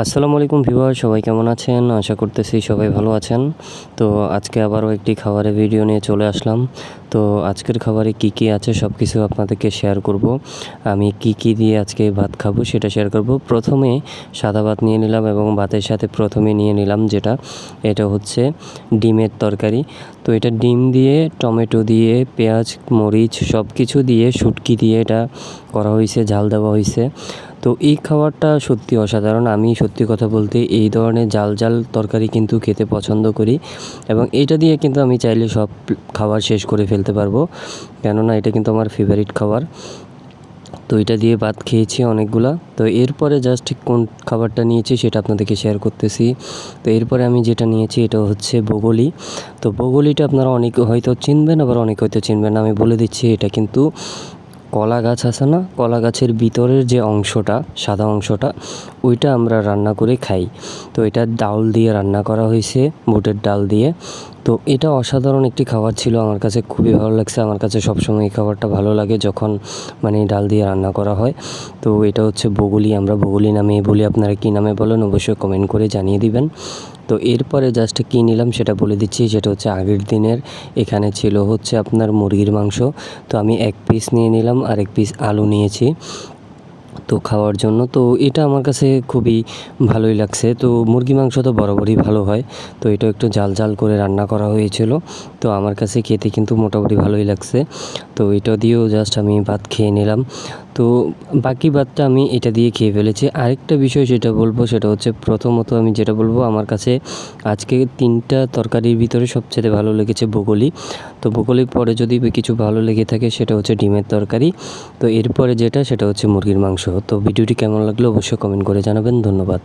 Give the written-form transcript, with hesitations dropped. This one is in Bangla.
আসসালামু আলাইকুম ভিউয়ার, সবাই কেমন আছেন? আশা করতেছি সবাই ভালো আছেন। তো আজকে আবারও একটি খাবারের ভিডিও নিয়ে চলে আসলাম। তো আজকের খাবারে কি কি আছে সব কিছু আপনাদেরকে শেয়ার করব। আমি কি কি দিয়ে আজকে ভাত খাবো সেটা শেয়ার করব। প্রথমে সাদা ভাত নিয়ে নিলাম এবং ভাতের সাথে প্রথমে নিয়ে নিলাম এটা হচ্ছে ডিমের তরকারি। তো এটা ডিম দিয়ে, টমেটো দিয়ে, পেঁয়াজ, মরিচ সব কিছু দিয়ে, শুটকি দিয়ে এটা করা হয়েছে, ঝাল দেওয়া হয়েছে। তো এই খাবারটা সত্যি অসাধারণ। আমি সত্যি কথা বলতে এই ধরনের জাল জাল তরকারি কিন্তু খেতে পছন্দ করি এবং এটা দিয়ে কিন্তু আমি চাইলে সব খাবার শেষ করে ফেলতে পারবো, কেননা এটা কিন্তু আমার ফেভারিট খাবার। তো এটা দিয়ে ভাত খেয়েছি অনেকগুলা। তো এরপরে জাস্ট কোন খাবারটা নিয়েছি সেটা আপনাদেরকে শেয়ার করতেছি। তো এরপরে আমি যেটা নিয়েছি এটা হচ্ছে বগলি। তো বগলিটা আপনারা অনেকে হয়তো চিনবেন, আবার অনেকে হয়তো চিনবেন না। আমি বলে দিচ্ছি, এটা কিন্তু কলা গাছ আছে না, কলা গাছের ভিতরের যে অংশটা, সাদা অংশটা, ওইটা আমরা রান্না করে খাই। তো এটা ডাল দিয়ে রান্না করা হয়েছে, বুটের ডাল দিয়ে। তো এটা অসাধারণ একটি খাবার ছিল, আমার কাছে খুবই ভালো লাগছে। আমার কাছে সবসময় এই খাবারটা ভালো লাগে যখন ডাল দিয়ে রান্না করা হয়। তো এটা হচ্ছে বগুলি, আমরা বগুলি নামে বলি। আপনারা কী নামে বলেন অবশ্যই কমেন্ট করে জানিয়ে দিবেন। তো এরপরে জাস্ট কী নিলাম সেটা বলে দিচ্ছি। সেটা হচ্ছে আগের দিনের, এখানে ছিল হচ্ছে আপনার মুরগির মাংস। তো আমি 1 পিস নিয়ে নিলাম আর 1 পিস আলু নিয়েছি তো খাওয়ার জন্য। তো এটা আমার কাছে খুবই ভালোই লাগছে। তো মুরগি মাংস তো বরাবরই ভালো হয়। তো এটা একটু ঝাল ঝাল করে রান্না করা হয়েছিল। তো আমার কাছে খেতে কিন্তু মোটামুটি ভালোই লাগছে। তো এটা দিয়েও জাস্ট আমি ভাত খেয়ে নিলাম। তো বাকি ভাতটা আমি এটা দিয়ে খেয়ে ফেলেছি। আরেকটা বিষয় যেটা বলবো সেটা হচ্ছে, প্রথমত আমি যেটা বলবো, আমার কাছে আজকে 3টা তরকারির ভিতরে সবচেয়ে ভালো লেগেছে বগলি। তো বগলির পরে যদি কিছু ভালো লেগে থাকে সেটা হচ্ছে ডিমের তরকারি। তো এরপরে যেটা সেটা হচ্ছে মুরগির মাংস। তো ভিডিওটি কেমন লাগলো অবশ্যই কমেন্ট করে জানাবেন। ধন্যবাদ।